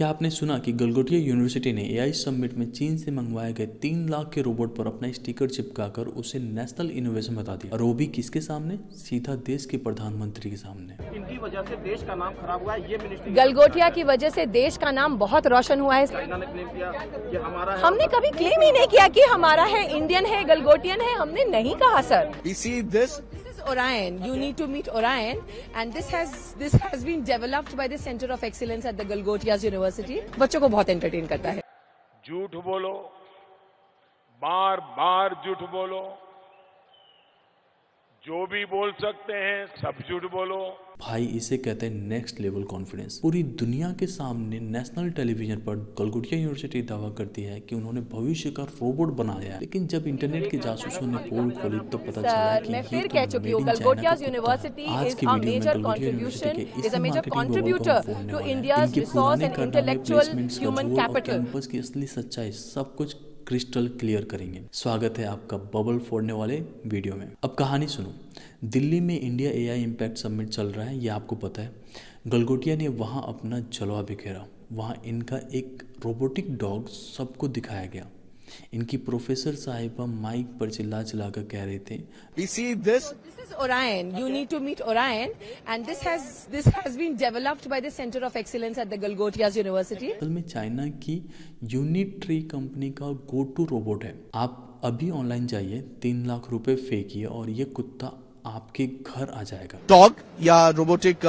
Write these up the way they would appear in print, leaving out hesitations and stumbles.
क्या आपने सुना कि गलगोटिया यूनिवर्सिटी ने एआई समिट में चीन से मंगवाए गए 3 लाख के रोबोट पर अपना स्टिकर चिपकाकर उसे नेशनल इनोवेशन बता दिया, और वो भी किसके सामने? सीधा देश के प्रधानमंत्री के सामने। इनकी वजह से देश का नाम खराब हुआ है, ये मिनिस्ट्री गलगोटिया की वजह से देश का नाम बहुत रोशन हुआ है। चाइना ने क्लेम किया कि हमारा है। हमने कभी क्लेम ही नहीं किया कि हमारा है, इंडियन है, गलगोटियन है, हमने नहीं कहा sir. We see this. This is Orion. You need to meet Orion, and this has been developed by the Center of Excellence at the Galgotias University. बच्चों को बहुत एंटरटेन करता है। झूठ बोलो, बार बार झूठ बोलो, जो भी बोल सकते हैं सब झूठ बोलो। भाई इसे कहते हैं नेक्स्ट लेवल कॉन्फिडेंस। पूरी दुनिया के सामने नेशनल टेलीविजन पर गलगोटिया यूनिवर्सिटी दावा करती है कि उन्होंने भविष्य का रोबोट बनाया है, लेकिन जब इंटरनेट के जासूसों ने पोल खोली तो पता चला कि मैं ये फिर तो कह चुकी हूँ, मेड इन गलगोटियाज चाइना का यूनिवर्सिटी कुत्ता है। आज इज की अ वीडियो में मेजर गलगोटिया कंट्रीब्यूशन, यूनिवर्सिटी के इज अ इसी मेजर मार्केटिंग बबल को कंट्रीब्यूटर हम फोड़ने टू वाले हैं। इंडियाज इनके रिसोर्स पुराने एंड कारनामे, इंटेलेक्चुअल प्लेसमेंट्स का ह्यूमन जोर और कैपिटल। कैंपस की असली सच्चाई सब कुछ क्रिस्टल क्लियर करेंगे। स्वागत है आपका बबल फोड़ने वाले वीडियो में। अब कहानी सुनो। दिल्ली में इंडिया एआई इम्पैक्ट समिट चल रहा है, ये आपको पता है। गलगोटिया ने वहाँ अपना जलवा बिखेरा। वहाँ इनका एक रोबोटिक डॉग सबको दिखाया गया। इनकी प्रोफेसर साहिबा माइक पर चिल्ला चिल्ला कर कह रहे थे, We see this. This is Orion. You need to meet Orion, and this has been developed by the Center of Excellence at the Galgotias University. असल में चाइना की यूनिट्री कंपनी का गो टू रोबोट है। आप अभी online जाइए, 3 लाख रुपए फेंकिए और ये कुत्ता आपके घर आ जाएगा। Dog या रोबोटिक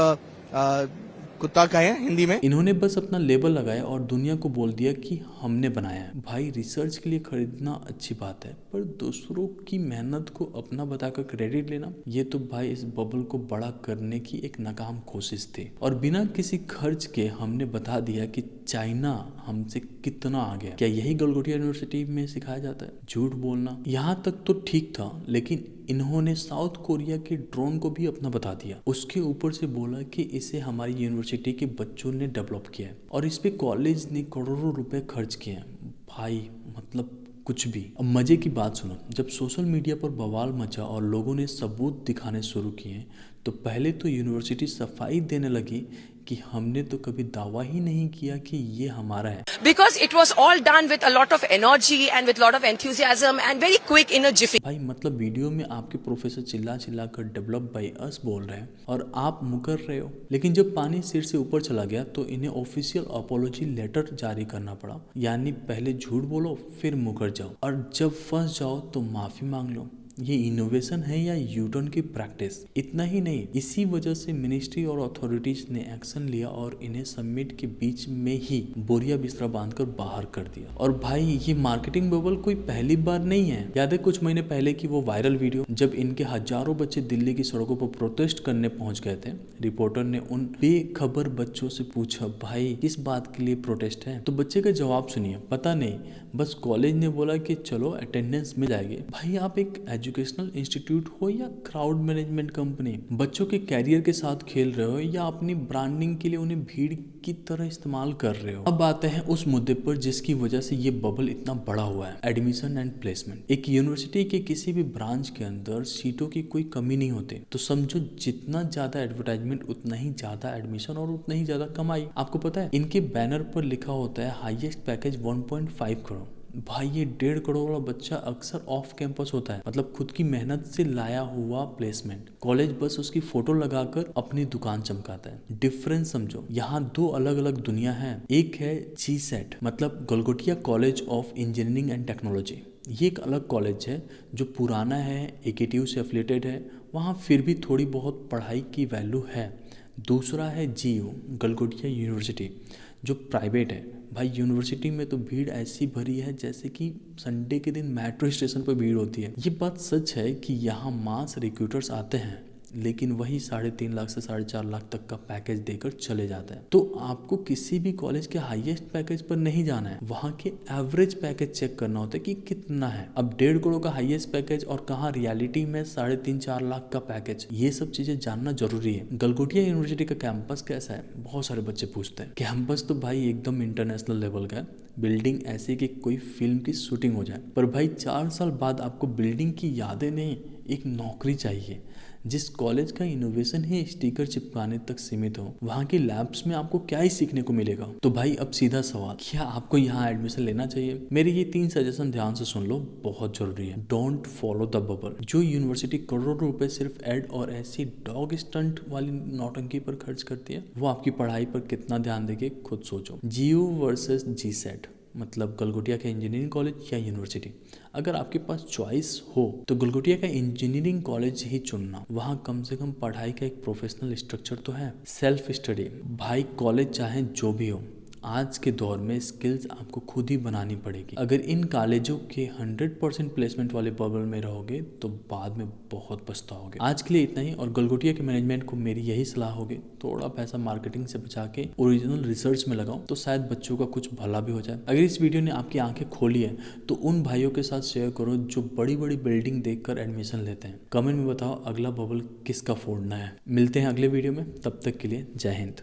कुत्ता का है हिंदी में। इन्होंने बस अपना लेबल लगाया और दुनिया को बोल दिया कि हमने बनाया है। भाई रिसर्च के लिए खरीदना अच्छी बात है, पर दूसरों की मेहनत को अपना बताकर क्रेडिट लेना, ये तो भाई इस बबल को बड़ा करने की एक नाकाम कोशिश थी। और बिना किसी खर्च के हमने बता दिया कि चाइना हमसे कितना आ गया। क्या यही गलगोटिया यूनिवर्सिटी में सिखाया जाता है? झूठ बोलना। यहाँ तक तो ठीक था, लेकिन इन्होंने साउथ कोरिया के ड्रोन को भी अपना बता दिया। उसके ऊपर से बोला कि इसे हमारी यूनिवर्सिटी के बच्चों ने डेवलप किया है और इस पे कॉलेज ने करोड़ों रुपए खर्च किए हैं। भाई मतलब कुछ भी। अब मजे की बात सुनो। जब सोशल मीडिया पर बवाल मचा और लोगों ने सबूत दिखाने शुरू किए तो पहले तो यूनिवर्सिटी सफाई देने लगी कि हमने तो कभी दावा ही नहीं किया कि ये हमारा है। Because it was all done with a lot of energy and with lot of enthusiasm and very quick in a jiffy. भाई मतलब वीडियो में आपके प्रोफेसर चिल्ला चिल्ला कर डेवलप बाय अस बोल रहे हैं और आप मुकर रहे हो। लेकिन जब पानी सिर से ऊपर चला गया तो इन्हें ऑफिशियल अपोलॉजी लेटर जारी करना पड़ा। यानी पहले झूठ बोलो फिर मुकर जाओ, और जब फंस जाओ तो माफी मांग लो। ये इनोवेशन है या यूटर्न की प्रैक्टिस? इतना ही नहीं, इसी वजह से मिनिस्ट्री और अथॉरिटीज ने एक्शन लिया और इन्हें समिट के बीच में ही बोरिया बिस्तरा बांधकर बाहर कर दिया। और भाई ये मार्केटिंग बबल कोई पहली बार नहीं है। याद है कुछ महीने पहले की वो वायरल वीडियो जब इनके हजारों बच्चे दिल्ली की सड़कों पर प्रोटेस्ट करने पहुंच गए थे। रिपोर्टर ने उन बेखबर बच्चों से पूछा, भाई किस बात के लिए प्रोटेस्ट है? तो बच्चे का जवाब सुनिए, पता नहीं, बस कॉलेज ने बोला कि चलो अटेंडेंस मिल जाएगी। भाई आप एक एजुकेशनल इंस्टीट्यूट हो या क्राउड मैनेजमेंट कंपनी? बच्चों के कैरियर के साथ खेल रहे हो या अपनी ब्रांडिंग के लिए उन्हें भीड़ की तरह इस्तेमाल कर रहे हो? अब आते हैं उस मुद्दे पर जिसकी वजह से ये बबल इतना बड़ा हुआ है, एडमिशन एंड प्लेसमेंट। एक यूनिवर्सिटी के किसी भी ब्रांच के अंदर सीटों की कोई कमी नहीं होती, तो समझो जितना ज्यादा एडवर्टाइजमेंट उतना ही ज्यादा एडमिशन और उतना ही ज्यादा कमाई। आपको पता है इनके बैनर पर लिखा होता है हाईएस्ट पैकेज 1.5 करोड़। भाई ये 1.5 करोड़ वाला बच्चा अक्सर ऑफ कैंपस होता है, मतलब खुद की मेहनत से लाया हुआ प्लेसमेंट। कॉलेज बस उसकी फोटो लगाकर अपनी दुकान चमकाता है। डिफरेंस समझो, यहाँ 2 अलग अलग दुनिया है। एक है GSET मतलब Galgotia college of engineering and technology. ये एक अलग कॉलेज है जो पुराना है, AKTU से एफिलेटेड है, वहाँ फिर भी थोड़ी बहुत पढ़ाई की वैल्यू है। दूसरा है GU गलगोटिया यूनिवर्सिटी जो प्राइवेट है। भाई यूनिवर्सिटी में तो भीड़ ऐसी भरी है जैसे कि संडे के दिन मेट्रो स्टेशन पर भीड़ होती है। ये बात सच है कि यहाँ मास रिक्रूटर्स आते हैं, लेकिन वही 3.5 लाख से 4.5 लाख तक का पैकेज देकर चले जाता है। तो आपको किसी भी कॉलेज के हाईएस्ट पैकेज पर नहीं जाना है, वहाँ के एवरेज पैकेज चेक करना होता है कि कितना है। अब 1.5 करोड़ का हाईएस्ट पैकेज और कहाँ रियलिटी में 3.5-4 लाख का पैकेज, ये सब चीजें जानना जरूरी है। गलगोटिया यूनिवर्सिटी का कैंपस कैसा है? बहुत सारे बच्चे पूछते हैं। कैंपस तो भाई एकदम इंटरनेशनल लेवल का है। बिल्डिंग ऐसी कि कोई फिल्म की शूटिंग हो जाए। पर भाई 4 साल बाद आपको बिल्डिंग की यादें नहीं, एक नौकरी चाहिए जिस कॉलेज का इनोवेशन ही स्टिकर चिपकाने तक सीमित हो, वहाँ की लैब्स में आपको क्या ही सीखने को मिलेगा। तो भाई अब सीधा सवाल, क्या आपको यहाँ एडमिशन लेना चाहिए? मेरे ये 3 सजेशन ध्यान से सुन लो, बहुत जरूरी है। Don't follow the bubble. जो यूनिवर्सिटी करोड़ों रुपए सिर्फ एड और ऐसी डॉग स्टंट वाली नौटंकी पर खर्च करती है, वो आपकी पढ़ाई पर कितना ध्यान देके खुद सोचो। GU वर्सेस GSET, मतलब गलगोटिया का इंजीनियरिंग कॉलेज या यूनिवर्सिटी। अगर आपके पास चॉइस हो तो गलगोटिया का इंजीनियरिंग कॉलेज ही चुनना। वहाँ कम से कम पढ़ाई का एक प्रोफेशनल स्ट्रक्चर तो है। सेल्फ स्टडी भाई, कॉलेज चाहे जो भी हो, आज के दौर में स्किल्स आपको खुद ही बनानी पड़ेगी। अगर इन कॉलेजों के 100% प्लेसमेंट वाले बबल में रहोगे तो बाद में बहुत पछताओगे। आज के लिए इतना ही, और गलगोटिया के मैनेजमेंट को मेरी यही सलाह होगी, थोड़ा पैसा मार्केटिंग से बचा के ओरिजिनल रिसर्च में लगाओ, तो शायद बच्चों का कुछ भला भी हो जाए। अगर इस वीडियो ने आपकी आंखें खोली है तो उन भाइयों के साथ शेयर करो जो बड़ी बड़ी बिल्डिंग देखकर एडमिशन लेते हैं। कमेंट में बताओ अगला बबल किसका फोड़ना है। मिलते हैं अगले वीडियो में, तब तक के लिए जय हिंद।